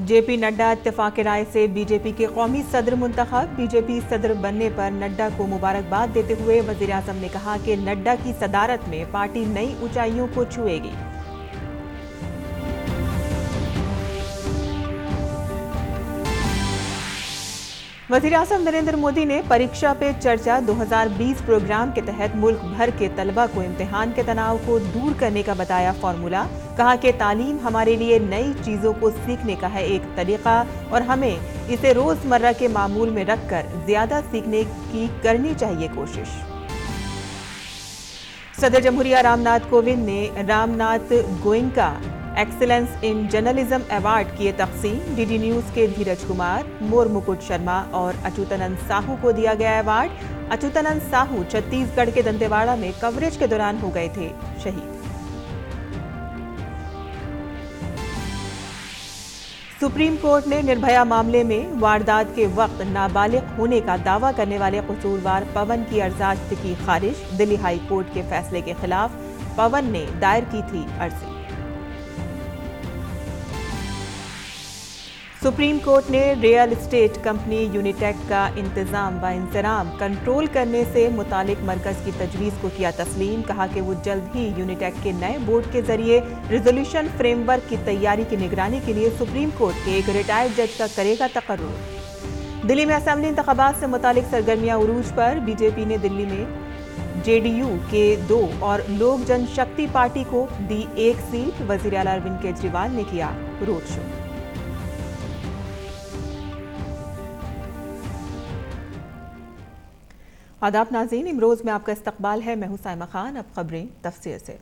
JP Nadda इत्तेफाक राय से BJP के कौमी सदर मुंतखब। बीजेपी सदर बनने पर नड्डा को मुबारकबाद देते हुए वजीर आजम ने कहा कि नड्डा की सदारत में पार्टी नई ऊंचाइयों को छुएगी। वजीर आजम नरेंद्र मोदी ने परीक्षा पे चर्चा 2020 प्रोग्राम के तहत मुल्क भर के तलबा को इम्तिहान के तनाव को दूर करने का बताया फॉर्मूला। कहा कि तालीम हमारे लिए नई चीजों को सीखने का है एक तरीका और हमें इसे रोजमर्रा के मामूल में रखकर ज्यादा सीखने की करनी चाहिए कोशिश। सदर जमहूरिया रामनाथ कोविंद ने Ramnath Goenka excellence in journalism award किए तकसीम। डीडी न्यूज के धीरज कुमार, मोर मुकुट शर्मा और अच्युतानंद साहू को दिया गया अवार्ड। अच्युतानंद साहू छत्तीसगढ़ के दंतेवाड़ा में कवरेज के दौरान हो गए थे शहीद। सुप्रीम कोर्ट ने निर्भया मामले में वारदात के वक्त नाबालिग होने का दावा करने वाले कसूरवार पवन की अर्जाश्त की खारिज। दिल्ली हाई कोर्ट के फैसले के खिलाफ पवन ने दायर की थी अर्जी। सुप्रीम कोर्ट ने रियल एस्टेट कंपनी यूनिटेक का इंतजाम व इंतजाम कंट्रोल करने से मुतालिक मरकज की तजवीज़ को किया तस्लीम। कहा कि वो जल्द ही यूनिटेक के नए बोर्ड के जरिए रिजोल्यूशन फ्रेमवर्क की तैयारी की निगरानी के लिए सुप्रीम कोर्ट के एक रिटायर्ड जज का करेगा तकर्रुर। दिल्ली में असेंबली इंतखाबात से मुतालिक सरगर्मियां उरूज पर। बीजेपी ने दिल्ली में जेडीयू के 2 और लोक जनशक्ति पार्टी को दी 1 सीट। वजीर आला अरविंद केजरीवाल ने किया रोड शो। आदाब नाज़रीन, इमरोज़ में आपका इस्तकबाल है। मैं हूं साइमा खान। अब खबरें तफसील से।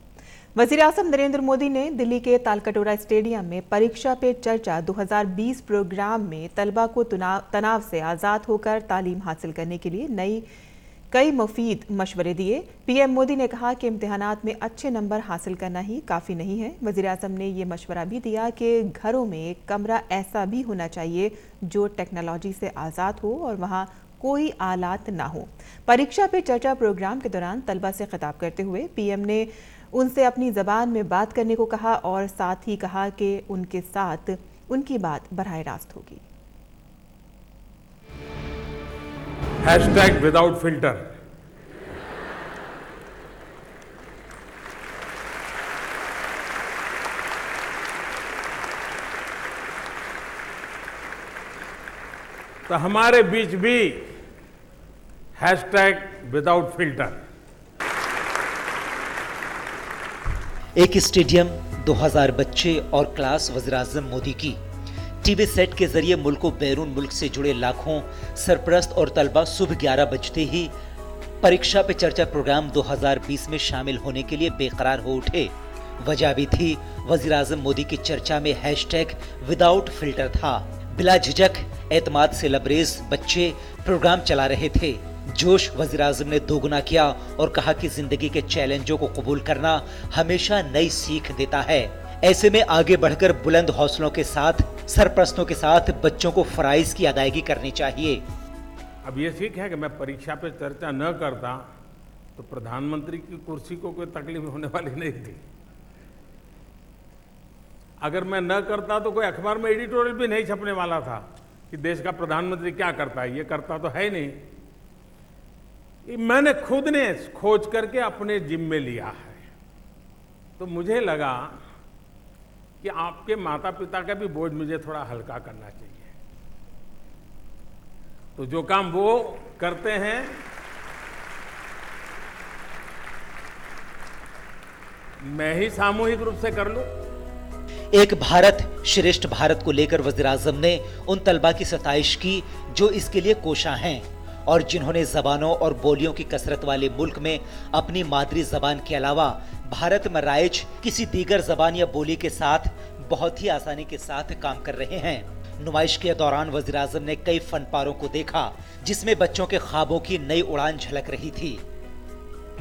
वज़ीर आज़म नरेंद्र मोदी ने दिल्ली के तालकटोरा स्टेडियम में परीक्षा पे चर्चा 2020 प्रोग्राम में तलबा को तनाव से आज़ाद होकर तालीम हासिल करने के लिए कई मुफीद मशवरे दिए। पीएम मोदी ने कहा कि इम्तिहानात में अच्छे नंबर हासिल करना ही काफ़ी नहीं है। वज़ीर आज़म ने ये मशवरा भी दिया कि घरों में एक कमरा ऐसा भी होना चाहिए जो टेक्नोलॉजी से आज़ाद हो और वहाँ कोई आलात ना हो। परीक्षा पे चर्चा प्रोग्राम के दौरान तलबा से खिताब करते हुए पीएम ने उनसे अपनी ज़बान में बात करने को कहा और साथ ही कहा कि उनके साथ उनकी बात बराह रास्त होगी। Hashtag without filter. तो हमारे बीच भी हैशटैग विदाउट फिल्टर। एक स्टेडियम, 2000 बच्चे और क्लास वज़ीर आज़म मोदी की। टीवी सेट के जरिए मुल्क को बैरून मुल्क से जुड़े लाखों सरपरस्त और तलबा सुबह 11 बजते ही परीक्षा पे चर्चा प्रोग्राम 2020 में शामिल होने के लिए बेकरार हो उठे। वजह भी थी वज़ीर आज़म मोदी की चर्चा में हैशटैग विदाउट फिल्टर था। बिला झिझक एतमाद से लबरेज बच्चे प्रोग्राम चला रहे थे। जोश वज़ीर आज़म ने दोगुना किया और कहा कि जिंदगी के चैलेंजों को कबूल करना हमेशा नई सीख देता है। ऐसे में आगे बढ़कर बुलंद हौसलों के साथ सरपरस्तों के साथ बच्चों को फराइज की अदायगी करनी चाहिए। अब ये सीख है कि मैं परीक्षा पे चर्चा न करता तो प्रधानमंत्री की कुर्सी को कोई तकलीफ होने वाली नहीं थी। अगर मैं न करता तो कोई अखबार में एडिटोरियल भी नहीं छपने वाला था कि देश का प्रधानमंत्री क्या करता है। ये करता तो है नहीं। मैंने खुद ने खोज करके अपने जिम्मे लिया है। तो मुझे लगा कि आपके माता पिता का भी बोझ मुझे थोड़ा हल्का करना चाहिए। तो जो काम वो करते हैं मैं ही सामूहिक रूप से कर लूं। एक भारत श्रेष्ठ भारत को लेकर वज़ीर आज़म ने उन तलबा की सताइश की जो इसके लिए कोशा हैं और जिन्होंने जबानों और बोलियों की कसरत वाले मुल्क में अपनी मादरी जबान के अलावा भारत में राइज किसी दीगर जबान या बोली के साथ बहुत ही आसानी के साथ काम कर रहे हैं। नुमाइश के दौरान वज़ीर आज़म ने कई फनपारों को देखा जिसमें बच्चों के ख्वाबों की नई उड़ान झलक रही थी।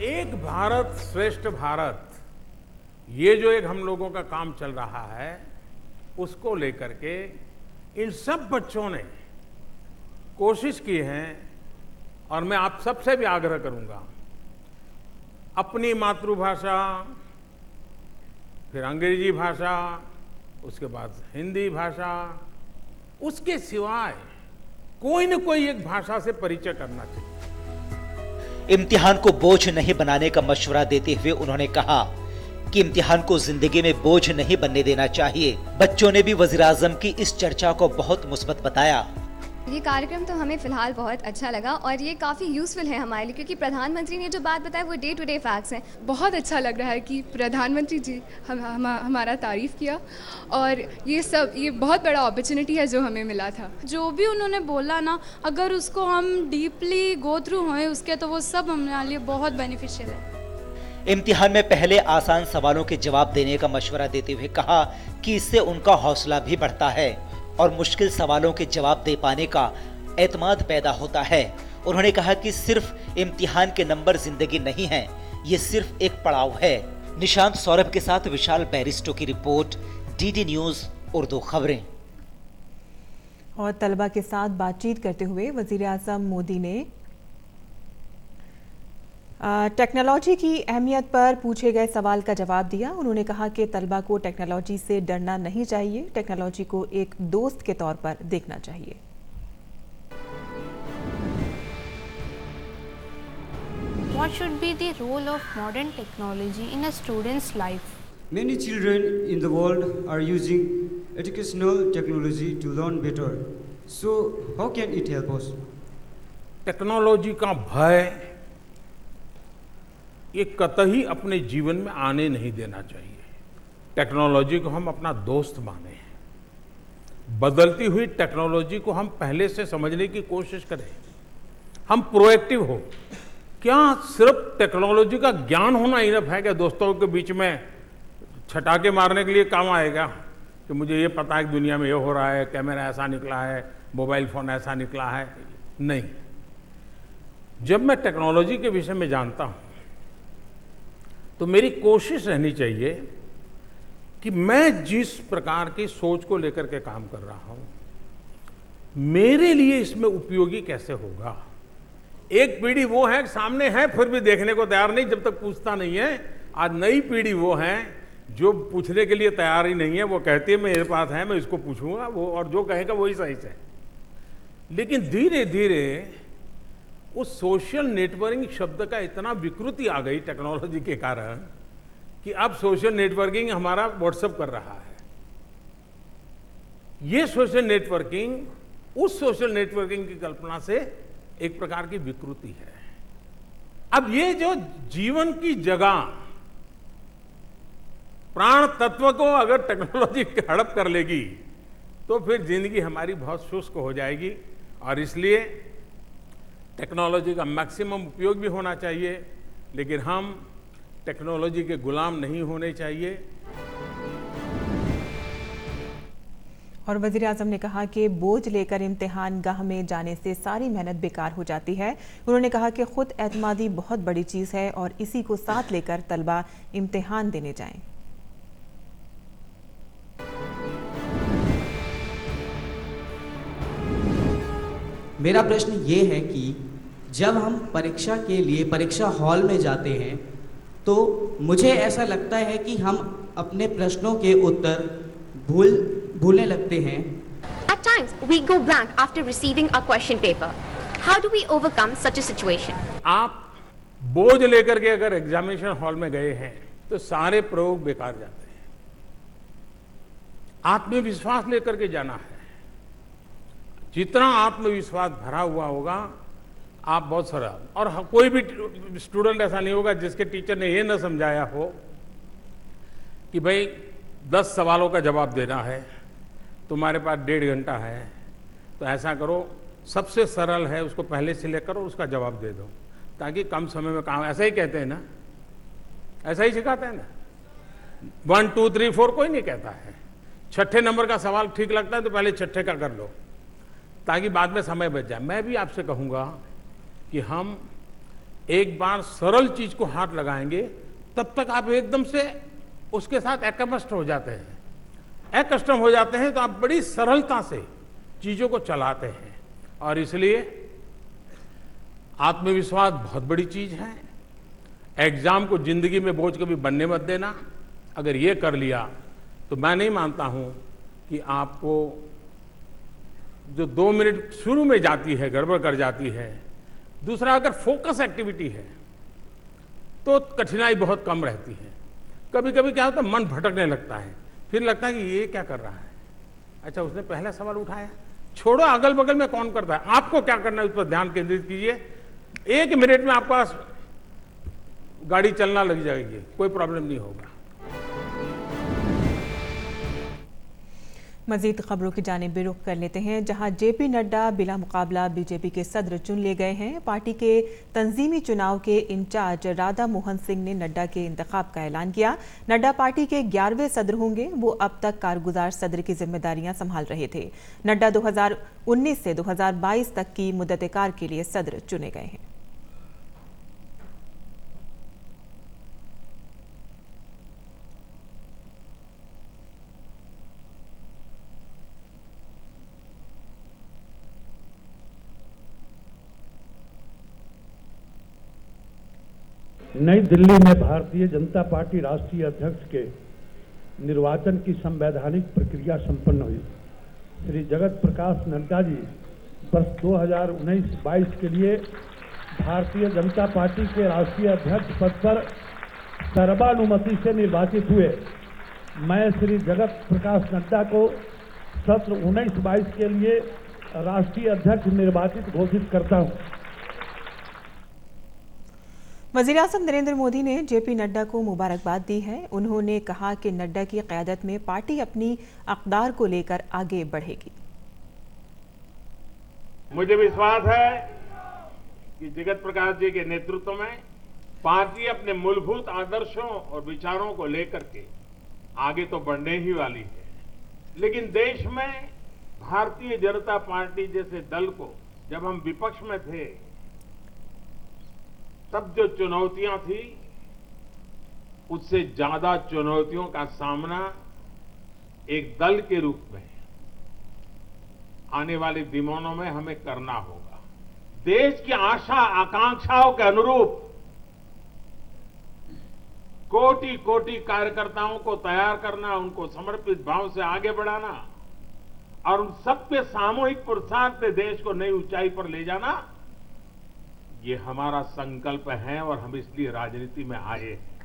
एक भारत श्रेष्ठ भारत, ये जो एक हम लोगों का काम चल रहा है उसको लेकर के इन सब बच्चों ने कोशिश की है और मैं आप सबसे भी आग्रह करूंगा अपनी मातृभाषा, फिर अंग्रेजी भाषा, उसके बाद हिंदी भाषा, उसके सिवाय कोई न कोई एक भाषा से परिचय करना चाहिए। इम्तिहान को बोझ नहीं बनाने का मशवरा देते हुए उन्होंने कहा कि इम्तिहान को जिंदगी में बोझ नहीं बनने देना चाहिए। बच्चों ने भी वज़ीर आज़म की इस चर्चा को बहुत मुस्बत बताया। ये कार्यक्रम तो हमें फ़िलहाल बहुत अच्छा लगा और ये काफ़ी यूज़फुल है हमारे लिए, क्योंकि प्रधानमंत्री ने जो बात बताई वो डे टू डे फैक्ट्स हैं। बहुत अच्छा लग रहा है कि प्रधानमंत्री जी हमारा तारीफ़ किया और ये बहुत बड़ा अपॉर्चुनिटी है जो हमें मिला था। जो भी उन्होंने बोला ना, अगर उसको हम डीपली गो थ्रू हों उसके, तो वो सब हमारे लिए बहुत बेनिफिशियल है। इम्तिहान में पहले आसान सवालों के जवाब देने का मशवरा देते हुए कहा कि इससे उनका हौसला भी बढ़ता है और मुश्किल सवालों के जवाब दे पाने का एतमाद पैदा होता है। उन्होंने कहा कि सिर्फ इम्तिहान के नंबर जिंदगी नहीं है, ये सिर्फ एक पड़ाव है। निशांत सौरभ के साथ विशाल बैरिस्टो की रिपोर्ट, डीडी न्यूज़ उर्दू खबरें। और तलबा के साथ बातचीत करते हुए वज़ीर आज़म मोदी ने टेक्नोलॉजी की अहमियत पर पूछे गए सवाल का जवाब दिया। उन्होंने कहा कि तलबा को टेक्नोलॉजी से डरना नहीं चाहिए, टेक्नोलॉजी को एक दोस्त के तौर पर देखना चाहिए। What should be the role of modern technology in a student's life? Many children in the world are using educational technology to learn better. So, how can it help us? Technology का भय ये कतई अपने जीवन में आने नहीं देना चाहिए। टेक्नोलॉजी को हम अपना दोस्त माने, बदलती हुई टेक्नोलॉजी को हम पहले से समझने की कोशिश करें, हम प्रोएक्टिव हो। क्या सिर्फ टेक्नोलॉजी का ज्ञान होना इनफ है? क्या दोस्तों के बीच में छटाके मारने के लिए काम आएगा कि मुझे ये पता है कि दुनिया में ये हो रहा है, कैमरा ऐसा निकला है, मोबाइल फोन ऐसा निकला है? नहीं। जब मैं टेक्नोलॉजी के विषय में जानता हूं तो मेरी कोशिश रहनी चाहिए कि मैं जिस प्रकार की सोच को लेकर के काम कर रहा हूं, मेरे लिए इसमें उपयोगी कैसे होगा। एक पीढ़ी वो है सामने है फिर भी देखने को तैयार नहीं जब तक पूछता नहीं है। आज नई पीढ़ी वो है जो पूछने के लिए तैयार ही नहीं है। वो कहती है मेरे पास है, मैं इसको पूछूंगा, वो और जो कहेगा वही सही है। लेकिन धीरे धीरे उस सोशल नेटवर्किंग शब्द का इतना विकृति आ गई टेक्नोलॉजी के कारण कि अब सोशल नेटवर्किंग हमारा व्हाट्सएप कर रहा है। ये सोशल नेटवर्किंग उस सोशल नेटवर्किंग की कल्पना से एक प्रकार की विकृति है। अब ये जो जीवन की जगह प्राण तत्व को अगर टेक्नोलॉजी हड़प कर लेगी तो फिर जिंदगी हमारी बहुत शुष्क हो जाएगी। और इसलिए टेक्नोलॉजी का मैक्सिमम उपयोग भी होना चाहिए, लेकिन हम टेक्नोलॉजी के गुलाम नहीं होने चाहिए। और वज़ीर आज़म ने कहा कि बोझ लेकर इम्तिहान गाह में जाने से सारी मेहनत बेकार हो जाती है। उन्होंने कहा कि खुद एतमादी बहुत बड़ी चीज़ है और इसी को साथ लेकर तलबा इम्तिहान देने जाएं। मेरा प्रश्न ये है कि जब हम परीक्षा के लिए परीक्षा हॉल में जाते हैं तो मुझे ऐसा लगता है कि हम अपने प्रश्नों के उत्तर भूलने लगते हैं। At times we go blank after receiving a question paper. How do we overcome such a situation? आप बोझ लेकर के अगर एग्जामिनेशन हॉल में गए हैं तो सारे प्रयोग बेकार जाते हैं। आत्मविश्वास लेकर के जाना है। जितना आत्मविश्वास भरा हुआ होगा आप बहुत सरल, और कोई भी स्टूडेंट ऐसा नहीं होगा जिसके टीचर ने ये न समझाया हो कि भाई 10 सवालों का जवाब देना है, तुम्हारे पास 1.5 घंटा है, तो ऐसा करो सबसे सरल है उसको पहले सिलेक्ट करो, उसका जवाब दे दो ताकि कम समय में काम। ऐसा ही कहते हैं ना, ऐसा ही सिखाते हैं ना। 1 2 3 4 कोई नहीं कहता है। 6ठे नंबर का सवाल ठीक लगता है तो पहले 6ठे का कर लो ताकि बाद में समय बच जाए। मैं भी आपसे कहूंगा कि हम एक बार सरल चीज को हाथ लगाएंगे तब तक आप एकदम से उसके साथ एकमस्ट हो जाते हैं। एकस्टम हो जाते हैं तो आप बड़ी सरलता से चीजों को चलाते हैं। और इसलिए आत्मविश्वास बहुत बड़ी चीज है। एग्जाम को जिंदगी में बोझ कभी बनने मत देना। अगर ये कर लिया तो मैं नहीं मानता हूं कि आपको जो 2 मिनट शुरू में जाती है गड़बड़ कर जाती है। दूसरा, अगर फोकस एक्टिविटी है तो कठिनाई बहुत कम रहती है। कभी कभी क्या होता है, मन भटकने लगता है, फिर लगता है कि ये क्या कर रहा है। अच्छा, उसने पहला सवाल उठाया, छोड़ो अगल बगल में कौन करता है, आपको क्या करना है उस पर ध्यान केंद्रित कीजिए। 1 मिनट में आपका गाड़ी चलना लग जाएगी, कोई प्रॉब्लम नहीं होगा। मजीद खबरों की जानिब भी रुख कर लेते हैं, जहां जेपी नड्डा बिला मुकाबला बीजेपी के सदर चुन लिए गए हैं। पार्टी के तंजीमी चुनाव के इंचार्ज राधा मोहन सिंह ने नड्डा के इंतखाब का ऐलान किया। नड्डा पार्टी के 11वें सदर होंगे। वो अब तक कारगुजार सदर की जिम्मेदारियां संभाल रहे थे। नड्डा 2019 से 2022 तक की मुद्दत-ए-कार के लिए सदर चुने गए हैं। नई दिल्ली में भारतीय जनता पार्टी राष्ट्रीय अध्यक्ष के निर्वाचन की संवैधानिक प्रक्रिया संपन्न हुई। श्री जगत प्रकाश नड्डा जी वर्ष 2019-22 के लिए भारतीय जनता पार्टी के राष्ट्रीय अध्यक्ष पद पर सर्वानुमति से निर्वाचित हुए। मैं श्री जगत प्रकाश नड्डा को सत्र 19-22 के लिए राष्ट्रीय अध्यक्ष निर्वाचित घोषित करता हूँ। वज़ीर-ए-आज़म नरेंद्र मोदी ने जेपी नड्डा को मुबारकबाद दी है। उन्होंने कहा कि नड्डा की क़यादत में पार्टी अपनी अक़दार को लेकर आगे बढ़ेगी। मुझे विश्वास है कि जगत प्रकाश जी के नेतृत्व में पार्टी अपने मूलभूत आदर्शों और विचारों को लेकर के आगे तो बढ़ने ही वाली है, लेकिन देश में भारतीय जनता पार्टी जैसे दल को जब हम विपक्ष में थे तब जो चुनौतियां थी उससे ज्यादा चुनौतियों का सामना एक दल के रूप में आने वाले दिनों में हमें करना होगा। देश की आशा आकांक्षाओं के अनुरूप कोटि कोटि कार्यकर्ताओं को तैयार करना, उनको समर्पित भाव से आगे बढ़ाना और उन सबके सामूहिक पुरुषार्थ से देश को नई ऊंचाई पर ले जाना, ये हमारा संकल्प है और हम इसलिए राजनीति में आए हैं।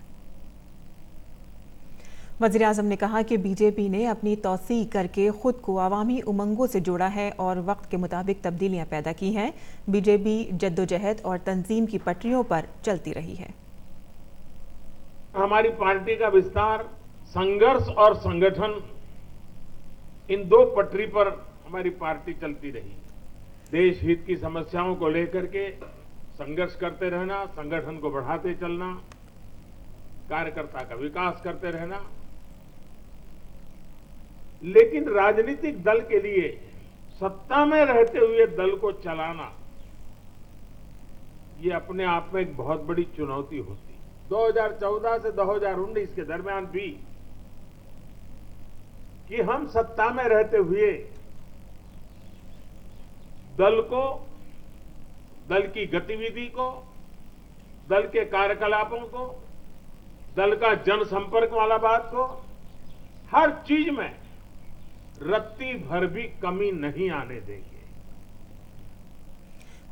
वज़ीर-ए-आज़म ने कहा कि बीजेपी ने अपनी तौसीक करके खुद को अवामी उमंगों से जोड़ा है और वक्त के मुताबिक तब्दीलियां पैदा की हैं। बीजेपी जद्दोजहद और तंजीम की पटरियों पर चलती रही है। हमारी पार्टी का विस्तार संघर्ष और संगठन, इन 2 पटरी पर हमारी पार्टी चलती रही। देश हित की समस्याओं को लेकर के संघर्ष करते रहना, संगठन को बढ़ाते चलना, कार्यकर्ता का विकास करते रहना। लेकिन राजनीतिक दल के लिए सत्ता में रहते हुए दल को चलाना, ये अपने आप में एक बहुत बड़ी चुनौती होती। 2014 से 2019 के दरमियान भी कि हम सत्ता में रहते हुए दल को, दल की गतिविधि को, दल के कार्यकलापों को, दल का जनसंपर्क वाला बात को, हर चीज में रत्ती भर भी कमी नहीं आने देंगे।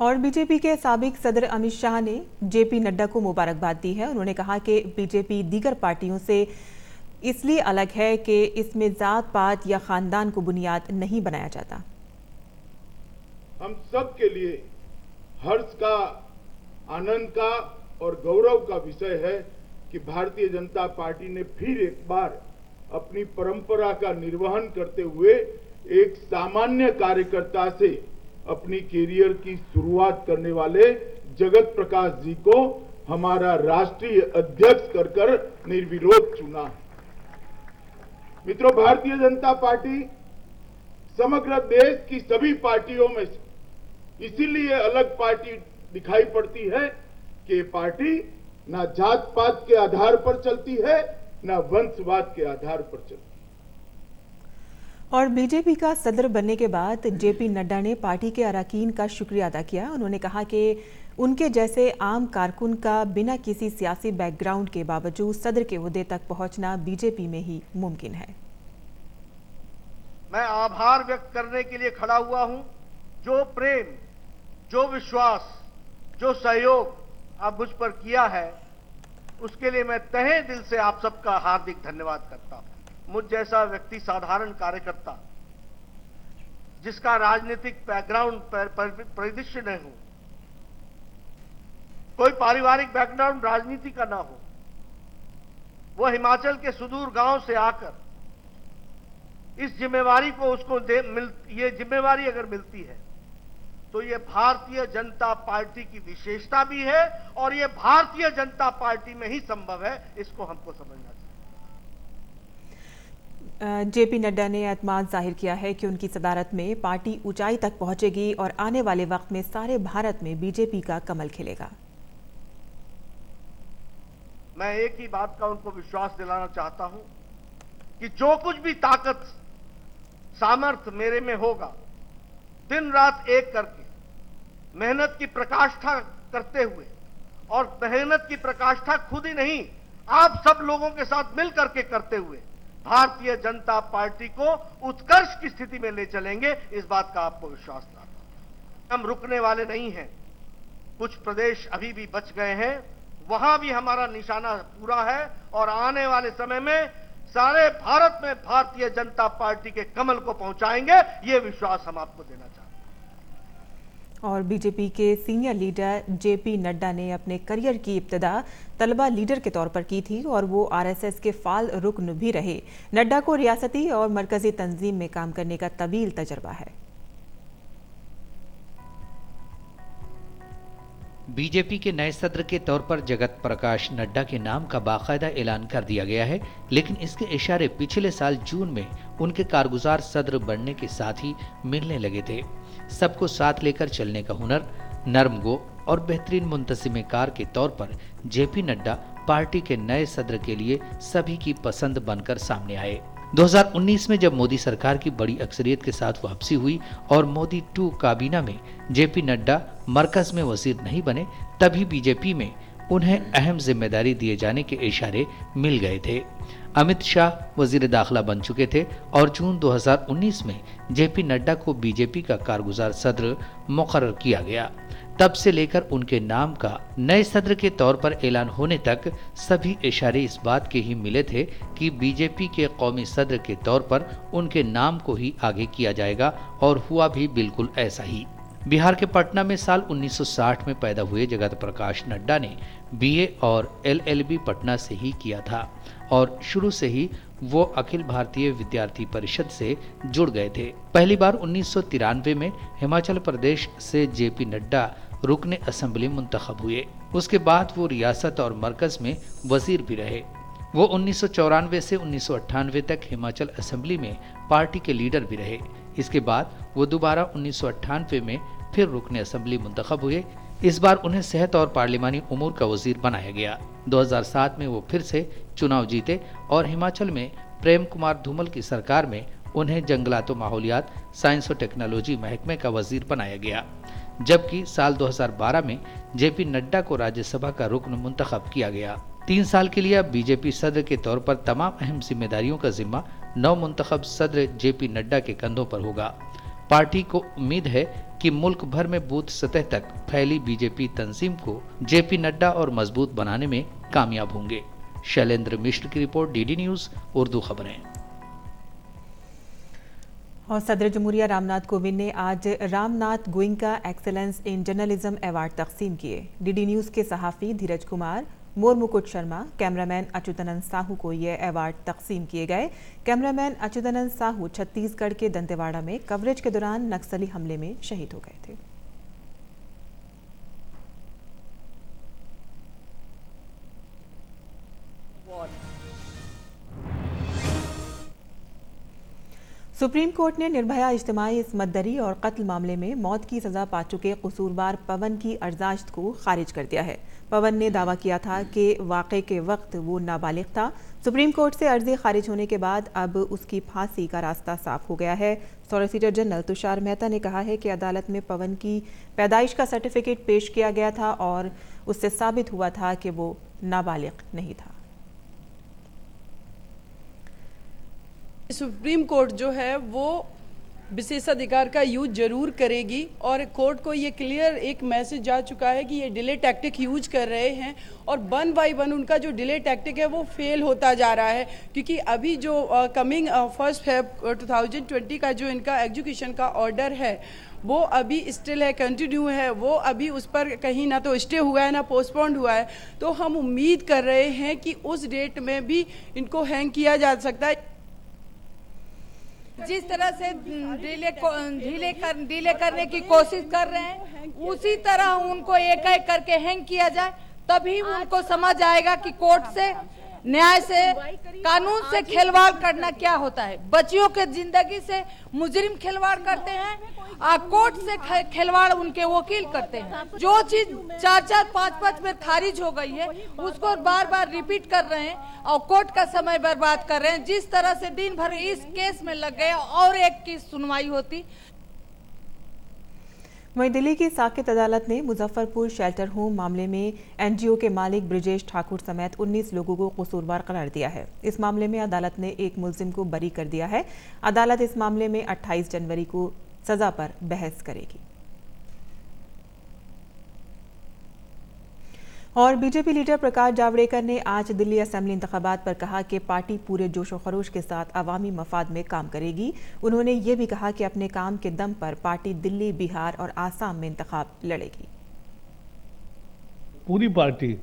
और बीजेपी के साबिक सदर अमित शाह ने जेपी नड्डा को मुबारकबाद दी है। उन्होंने कहा कि बीजेपी दीगर पार्टियों से इसलिए अलग है कि इसमें जात पात या खानदान को बुनियाद नहीं बनाया जाता। हम सब के लिए हर्ष का, आनंद का और गौरव का विषय है कि भारतीय जनता पार्टी ने फिर एक बार अपनी परंपरा का निर्वहन करते हुए एक सामान्य कार्यकर्ता से अपनी कैरियर की शुरुआत करने वाले जगत प्रकाश जी को हमारा राष्ट्रीय अध्यक्ष कर निर्विरोध चुना है। मित्रों, भारतीय जनता पार्टी समग्र देश की सभी पार्टियों में इसीलिए अलग पार्टी दिखाई पड़ती है कि ये पार्टी ना जात पात के आधार पर चलती है, ना वंशवाद के आधार पर चलती है। और बीजेपी का सदर बनने के बाद जेपी नड्डा ने पार्टी के अरकान का शुक्रिया अदा किया। उन्होंने कहा कि उनके जैसे आम कारकुन का बिना किसी सियासी बैकग्राउंड के बावजूद सदर के ओहदे तक पहुंचना बीजेपी में ही मुमकिन है। मैं आभार व्यक्त करने के लिए खड़ा हुआ हूं। जो प्रेम, जो विश्वास, जो सहयोग आप मुझ पर किया है, उसके लिए मैं तहे दिल से आप सबका हार्दिक धन्यवाद करता हूं। मुझ जैसा व्यक्ति, साधारण कार्यकर्ता, जिसका राजनीतिक बैकग्राउंड परिदृश्य नहीं हो, कोई पारिवारिक बैकग्राउंड राजनीति का ना हो, वो हिमाचल के सुदूर गांव से आकर इस जिम्मेवारी को उसको ये जिम्मेवारी अगर मिलती है तो ये भारतीय जनता पार्टी की विशेषता भी है और ये भारतीय जनता पार्टी में ही संभव है। इसको हमको समझना चाहिए। जेपी नड्डा ने एतमाद जाहिर किया है कि उनकी सदारत में पार्टी ऊंचाई तक पहुंचेगी और आने वाले वक्त में सारे भारत में बीजेपी का कमल खिलेगा। मैं एक ही बात का उनको विश्वास दिलाना चाहता हूं कि जो कुछ भी ताकत, सामर्थ्य मेरे में होगा, दिन रात एक करके मेहनत की प्रकाष्ठा करते हुए, और मेहनत की प्रकाष्ठा खुद ही नहीं, आप सब लोगों के साथ मिल करके करते हुए भारतीय जनता पार्टी को उत्कर्ष की स्थिति में ले चलेंगे। इस बात का आपको विश्वास दिलाता हूं। हम रुकने वाले नहीं हैं। कुछ प्रदेश अभी भी बच गए हैं, वहां भी हमारा निशाना पूरा है और आने वाले समय में सारे भारत में भारतीय जनता पार्टी के कमल को पहुंचाएंगे। ये विश्वास हम आपको देना चाहते हैं। और बीजेपी के सीनियर लीडर जेपी नड्डा ने अपने करियर की इब्तिदा तलबा लीडर के तौर पर की थी और वो आरएसएस के फाल रुकन भी रहे। नड्डा को रियासती और मरकजी तंजीम में काम करने का तवील तजर्बा है। बीजेपी के नए सदर के तौर पर जगत प्रकाश नड्डा के नाम का बाकायदा ऐलान कर दिया गया है, लेकिन इसके इशारे पिछले साल जून में उनके कारगुजार सदर बनने के साथ ही मिलने लगे थे। सबको साथ लेकर चलने का हुनर, नरमगो और बेहतरीन मुंतसिम कार के तौर पर जेपी नड्डा पार्टी के नए सदर के लिए सभी की पसंद बनकर सामने आए। 2019 में जब मोदी सरकार की बड़ी अक्सरियत के साथ वापसी हुई और मोदी 2 काबीना में जेपी नड्डा मरकज में वजीर नहीं बने, तभी बीजेपी में उन्हें अहम जिम्मेदारी दिए जाने के इशारे मिल गए थे। अमित शाह वजीर दाखिला बन चुके थे और जून 2019 में जेपी नड्डा को बीजेपी का कारगुजार सदर मुकर्रर किया गया। तब से लेकर उनके नाम का नए सदर के तौर पर ऐलान होने तक सभी इशारे इस बात के ही मिले थे कि बीजेपी के कौमी सदर के तौर पर उनके नाम को ही आगे किया जाएगा, और हुआ भी बिल्कुल ऐसा ही। बिहार के पटना में साल 1960 में पैदा हुए जगत प्रकाश नड्डा ने बीए और एलएलबी पटना से ही किया था और शुरू से ही वो अखिल भारतीय विद्यार्थी परिषद से जुड़ गए थे। पहली बार 1993 में हिमाचल प्रदेश से जेपी नड्डा रुकने असेंबली मुंतखब हुए। उसके बाद वो रियासत और मरकज में वजीर भी रहे। वो 1994 से 1998 तक हिमाचल असेंबली में पार्टी के लीडर भी रहे। इसके बाद वो दोबारा 1998 में फिर रुकने असेंबली मुंतखब हुए। इस बार उन्हें सेहत और पार्लिमानी उमूर का वजीर बनाया गया। 2007 में वो फिर से चुनाव जीते और हिमाचल में प्रेम कुमार धूमल की सरकार में उन्हें जंगलात व माहौलियात, साइंस और टेक्नोलॉजी महकमे का वजीर बनाया गया। जबकि साल 2012 में जेपी नड्डा को राज्यसभा का रुकन मुंतखब किया गया। 3 साल के लिए अब बीजेपी सदर के तौर पर तमाम अहम जिम्मेदारियों का जिम्मा नव मुंतखब सदर जेपी नड्डा के कंधों पर होगा। पार्टी को उम्मीद है कि मुल्क भर में बूथ सतह तक फैली बीजेपी तंजीम को जेपी नड्डा और मजबूत बनाने में कामयाब होंगे। शैलेंद्र मिश्र की रिपोर्ट, डीडी न्यूज उर्दू खबरें। और सदर जमहूरिया रामनाथ कोविंद ने आज Ramnath Goenka excellence in journalism award तकसीम किए। डीडी न्यूज के सहाफ़ी धीरज कुमार, मोर मुकुट शर्मा, कैमरामैन अच्युतानंद साहू को ये अवार्ड तकसीम किए गए। कैमरामैन अच्युतानंद साहू छत्तीसगढ़ के दंतेवाड़ा में कवरेज के दौरान नक्सली हमले में शहीद हो गए थे। सुप्रीम कोर्ट ने निर्भया इज्तिमाई इस्मतदरी और कत्ल मामले में मौत की सजा पा चुके कसूरवार पवन की अर्जाश्त को खारिज कर दिया है। पवन ने दावा किया था कि वाक़े के वक्त वो नाबालिग था। सुप्रीम कोर्ट से अर्जी खारिज होने के बाद अब उसकी फांसी का रास्ता साफ हो गया है। सॉलिसिटर जनरल तुषार मेहता ने कहा है कि अदालत में पवन की पैदाइश का सर्टिफिकेट पेश किया गया था और उससे साबित हुआ था कि वो नाबालिग नहीं था। सुप्रीम कोर्ट जो है वो विशेषाधिकार का यूज जरूर करेगी और कोर्ट को ये क्लियर एक मैसेज जा चुका है कि ये डिले टैक्टिक यूज कर रहे हैं और 1 बाय 1 उनका जो डिले टैक्टिक है वो फेल होता जा रहा है, क्योंकि अभी जो कमिंग 1 Feb 2020 का जो इनका एग्जीक्यूशन का ऑर्डर है वो अभी स्टिल है, कंटिन्यू है, वो अभी उस पर कहीं ना तो स्टे हुआ है ना पोस्टपोन्ड हुआ है। तो हम उम्मीद कर रहे हैं कि उस डेट में भी इनको हैंग किया जा सकता है। जिस तरह से डिले करने की कोशिश कर रहे हैं उसी तरह उनको एक एक करके हैंग किया जाए, तभी उनको समझ आएगा कि कोर्ट से, न्याय से, कानून से खिलवाड़ करना क्या होता है। बच्चियों के जिंदगी से मुजरिम खिलवाड़ करते हैं, कोर्ट से खिलवाड़ उनके वकील करते हैं। जो चीज 4-5 में खारिज हो गई है उसको बार बार रिपीट कर रहे हैं और कोर्ट का समय बर्बाद कर रहे हैं। जिस तरह से दिन भर इस केस में लग गए और एक की सुनवाई होती। वहीं दिल्ली की साकेत अदालत ने मुजफ्फरपुर शेल्टर होम मामले में एनजीओ के मालिक ब्रिजेश ठाकुर समेत 19 लोगों को कसूरवार करार दिया है। इस मामले में अदालत ने एक मुलजिम को बरी कर दिया है। अदालत इस मामले में 28 जनवरी को सजा पर बहस करेगी। और बीजेपी लीडर प्रकाश जावड़ेकर ने आज दिल्ली असेंबली इंतखाबात पर कहा कि पार्टी पूरे जोश और खरोश के साथ अवामी मफाद में काम करेगी। उन्होंने ये भी कहा कि अपने काम के दम पर पार्टी दिल्ली, बिहार और आसाम में इंतखाब लड़ेगी। पूरी पार्टी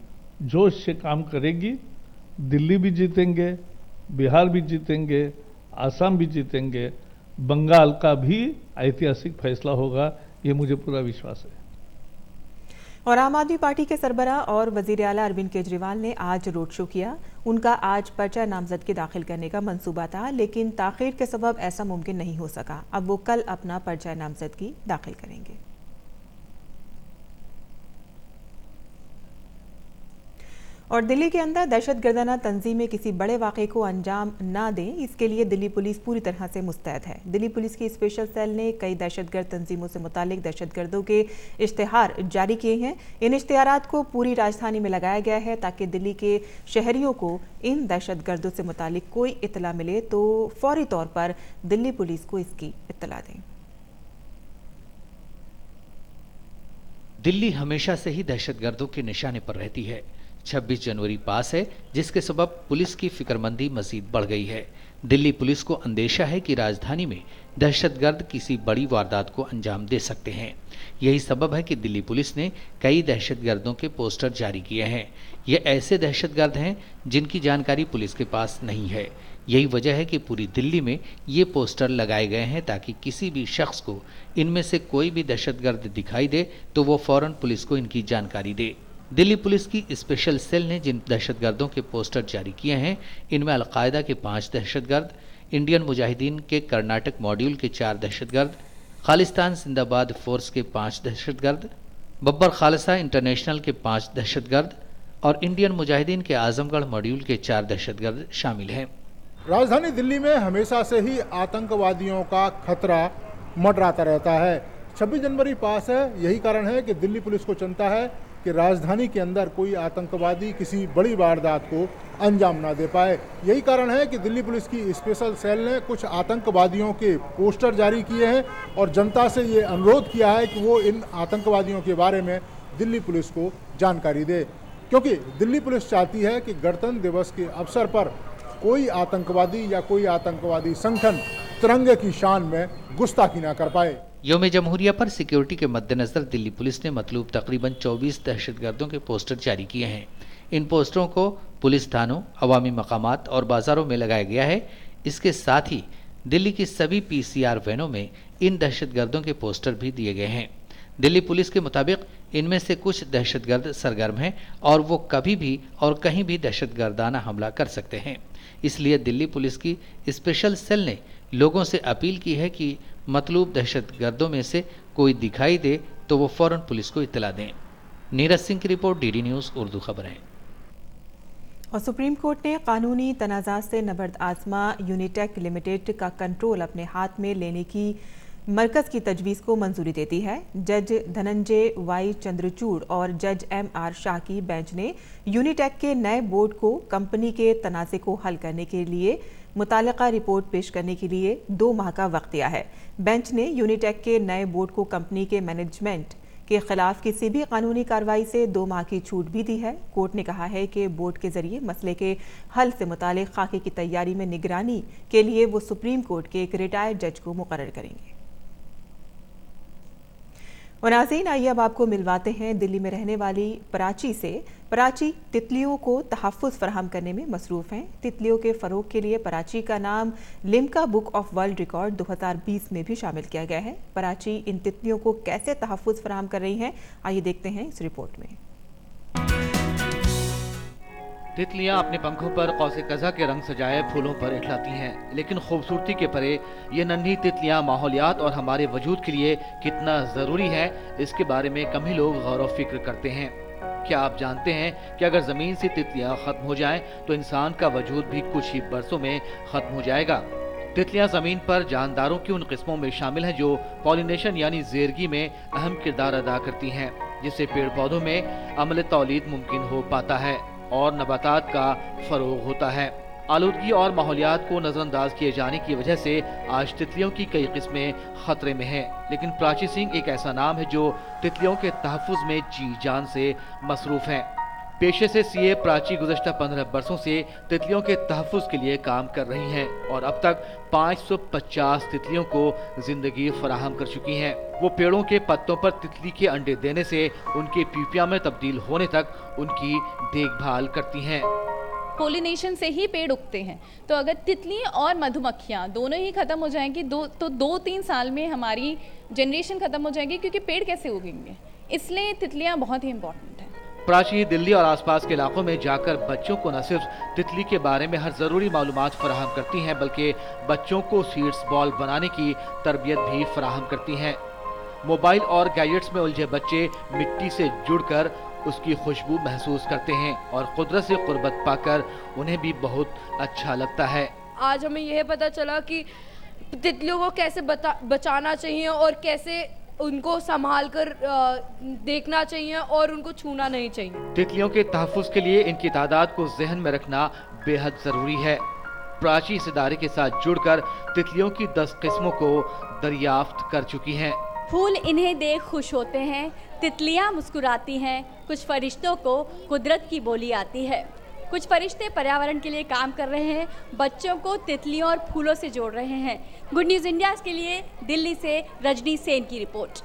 जोश से काम करेगी। दिल्ली भी जीतेंगे, बिहार भी जीतेंगे, आसाम भी जीतेंगे, बंगाल का भी ऐतिहासिक फैसला होगा, ये मुझे पूरा विश्वास है। और आम आदमी पार्टी के सरबराह और वजीर आला अरविंद केजरीवाल ने आज रोड शो किया। उनका आज पर्चा नामजदगी दाखिल करने का मंसूबा था, लेकिन ताखीर के सबब ऐसा मुमकिन नहीं हो सका। अब वो कल अपना पर्चा नामजदगी दाखिल करेंगे। और दिल्ली के अंदर दहशतगर्दाना तंजीमें किसी बड़े वाक़े को अंजाम ना दें, इसके लिए दिल्ली पुलिस पूरी तरह से मुस्तैद है। दिल्ली पुलिस की स्पेशल सेल ने कई दहशतगर्द तंजीमों से मुतालिक दहशतगर्दों के इश्तिहार जारी किए हैं। इन इश्तिहारात को पूरी राजधानी में लगाया गया है ताकि दिल्ली के शहरियों को इन दहशतगर्दों से मुतालिक कोई इत्तला मिले तो फौरी तौर पर दिल्ली पुलिस को इसकी इत्तला दें। दिल्ली हमेशा से ही दहशतगर्दों के निशाने पर रहती है। 26 जनवरी पास है, जिसके सबब पुलिस की फिक्रमंदी मजीद बढ़ गई है। दिल्ली पुलिस को अंदेशा है कि राजधानी में दहशतगर्द किसी बड़ी वारदात को अंजाम दे सकते हैं। यही सबब है कि दिल्ली पुलिस ने कई दहशतगर्दों के पोस्टर जारी किए हैं। ये ऐसे दहशतगर्द हैं जिनकी जानकारी पुलिस के पास नहीं है। यही वजह है कि पूरी दिल्ली में ये पोस्टर लगाए गए हैं ताकि किसी भी शख्स को इनमें से कोई भी दहशतगर्द दिखाई दे तो वो फौरन पुलिस को इनकी जानकारी दे। दिल्ली पुलिस की स्पेशल सेल ने जिन दहशतगर्दों के पोस्टर जारी किए हैं, इनमें अलकायदा के 5 दहशतगर्द, इंडियन मुजाहिदीन के कर्नाटक मॉड्यूल के 4 दहशतगर्द, खालिस्तान जिंदाबाद फोर्स के 5 दहशतगर्द, बब्बर खालसा इंटरनेशनल के 5 दहशतगर्द और इंडियन मुजाहिदीन के आजमगढ़ मॉड्यूल के 4 दहशतगर्द शामिल हैं। राजधानी दिल्ली में हमेशा से ही आतंकवादियों का खतरा मंडराता रहता है। 26 जनवरी पास है, यही कारण है कि दिल्ली पुलिस को चिंता है कि राजधानी के अंदर कोई आतंकवादी किसी बड़ी वारदात को अंजाम ना दे पाए। यही कारण है कि दिल्ली पुलिस की स्पेशल सेल ने कुछ आतंकवादियों के पोस्टर जारी किए हैं और जनता से ये अनुरोध किया है कि वो इन आतंकवादियों के बारे में दिल्ली पुलिस को जानकारी दे, क्योंकि दिल्ली पुलिस चाहती है कि गणतंत्र दिवस के अवसर पर कोई आतंकवादी या कोई आतंकवादी संगठन तिरंगे की शान में गुस्ताखी ना कर पाए। यौम जमहूरिया पर सिक्योरिटी के मद्देनजर दिल्ली पुलिस ने मतलूब तकरीबन 24 दहशतगर्दों के पोस्टर जारी किए हैं। इन पोस्टरों को पुलिस थानों, अवामी मकामात और बाजारों में लगाया गया है। इसके साथ ही दिल्ली की सभी PCR वैनों में इन दहशतगर्दों के पोस्टर भी दिए गए हैं। दिल्ली पुलिस के मुताबिक इनमें से कुछ दहशतगर्द सरगर्म हैं और वो कभी भी और कहीं भी दहशतगर्दाना हमला कर सकते हैं। इसलिए दिल्ली पुलिस की स्पेशल सेल ने लोगों से अपील की है कि मतलूब दहशतगर्दों में से कोई दिखाई दे तो वो फौरन पुलिस को इत्तला दें। नीरज सिंह की रिपोर्ट, DD न्यूज़ उर्दू खबरें। और सुप्रीम कोर्ट ने कानूनी तनाज़ात से नबर्द आज़मा यूनिटेक लिमिटेड का कंट्रोल अपने हाथ में लेने की मरकज़ की तजवीज़ को मंजूरी देती है। जज धनंजय वाई चंद्रचूड़ और जज MR शाह की बेंच ने यूनिटेक के नए बोर्ड को कंपनी के तनाज़े को हल करने के लिए मुतालिका रिपोर्ट पेश करने के लिए 2 माह का वक्त दिया है। बेंच ने यूनिटेक के नए बोर्ड को कंपनी के मैनेजमेंट के खिलाफ किसी भी कानूनी कार्रवाई से 2 माह की छूट भी दी है। कोर्ट ने कहा है कि बोर्ड के जरिए मसले के हल से मुतालिक खाके की तैयारी में निगरानी के लिए वो सुप्रीम कोर्ट के एक रिटायर्ड जज को मुकर्रर करेंगे। और नाज़रीन, आइए अब आपको मिलवाते हैं दिल्ली में रहने वाली प्राची से। प्राची तितलियों को तहफ़्फ़ुज़ फराहम करने में मसरूफ़ हैं। तितलियों के फ़रोग़ के लिए प्राची का नाम Limca book of world record 2020 में भी शामिल किया गया है। प्राची इन तितलियों को कैसे तहफ़्फ़ुज़ फराहम कर रही हैं, आइए देखते हैं इस रिपोर्ट में। तितलियां अपने पंखों पर कौसे कज़ा के रंग सजाए फूलों पर इठलाती हैं, लेकिन खूबसूरती के परे ये नन्ही तितलियां माहौलियात और हमारे वजूद के लिए कितना ज़रूरी है, इसके बारे में कम ही लोग गौर व फिक्र करते हैं। क्या आप जानते हैं कि अगर ज़मीन से तितलियां ख़त्म हो जाएं तो इंसान का वजूद भी कुछ ही बरसों में ख़त्म हो जाएगा। तितलियां ज़मीन पर जानदारों की उन किस्मों में शामिल हैं जो पॉलिनेशन यानी ज़ेरगी में अहम किरदार अदा करती हैं, जिससे पेड़ पौधों में अमल तौलीद मुमकिन हो पाता है और नबातात का फरोग होता है। आलूदगी और माहौलियात को नजरअंदाज किए जाने की वजह से आज तितलियों की कई किस्में खतरे में हैं, लेकिन प्राची सिंह एक ऐसा नाम है जो तितलियों के तहफ़्फ़ुज़ में जी जान से मसरूफ़ हैं। पेशे से सीए प्राची गुज़श्ता 15 बरसों से तितलियों के तहफ़्फ़ुज़ के लिए काम कर रही हैं और अब तक 550 तितलियों को जिंदगी फराहम कर चुकी हैं। वो पेड़ों के पत्तों पर तितली के अंडे देने से उनके पीपिया में तब्दील होने तक उनकी देखभाल करती हैं। पोलिनेशन से ही पेड़ उगते हैं, तो अगर तितली और मधुमक्खियाँ दोनों ही खत्म हो जाएंगी तो 2-3 साल में हमारी जनरेशन खत्म हो जाएगी, क्योंकि पेड़ कैसे उगेंगे। इसलिए तितलियाँ बहुत ही इम्पोर्टेंट हैं। प्राची दिल्ली और आसपास के इलाकों में जाकर बच्चों को न सिर्फ तितली के बारे में हर ज़रूरी मालूमात फराहम करती हैं, बल्कि बच्चों को सीड्स बॉल बनाने की तरबियत भी फराहम करती हैं। मोबाइल और गैजेट्स में उलझे बच्चे मिट्टी से जुड़कर उसकी खुशबू महसूस करते हैं और कुदरत से कुर्बत पाकर उन्हें भी बहुत अच्छा लगता है। आज हमें यह पता चला कि तितलियों को कैसे बचाना चाहिए और कैसे उनको संभाल कर देखना चाहिए और उनको छूना नहीं चाहिए। तितलियों के तहफ़्फ़ुज़ के लिए इनकी तादाद को ज़हन में रखना बेहद ज़रूरी है। प्राची इस इदारे के साथ जुड़कर तितलियों की 10 किस्मों को दरियाफ्त कर चुकी हैं। फूल इन्हें देख खुश होते हैं, तितलियां मुस्कुराती हैं, कुछ फरिश्तों को कुदरत की बोली आती है। कुछ फरिश्ते पर्यावरण के लिए काम कर रहे हैं, बच्चों को तितलियों और फूलों से जोड़ रहे हैं। गुड न्यूज़ इंडिया के लिए दिल्ली से रजनी सेन की रिपोर्ट।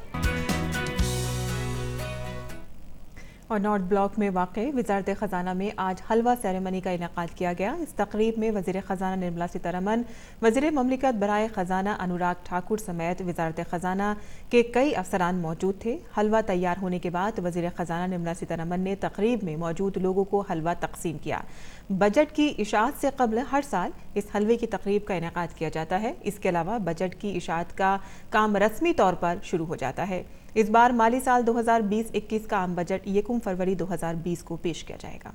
और नॉर्थ ब्लॉक में वाक़ई वज़ारत ख़ज़ाना में आज हलवा सेरेमनी का इनेकाद किया गया। इस तकरीब में वज़ीर ख़ज़ाना निर्मला सीतारमन, वज़ीर ममलिकत बराए ख़ज़ाना अनुराग ठाकुर समेत वज़ारत ख़ज़ाना के कई अफसरान मौजूद थे। हलवा तैयार होने के बाद वज़ीर ख़ज़ाना निर्मला सीतारमन ने तकरीब में मौजूद लोगों को हलवा तकसीम किया। बजट की इशाअत से कबल हर साल इस हलवे की तकरीब का इनेकाद किया जाता है। इसके अलावा बजट की इशाअत का काम रस्मी तौर पर शुरू हो जाता है। इस बार माली साल 2020-21 का आम बजट 1 फरवरी 2020 को पेश किया जाएगा।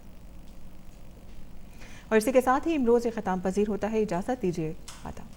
और इसी के साथ ही इमरोज़ ख़त्म पजीर होता है। इजाज़त दीजिए। आदाब।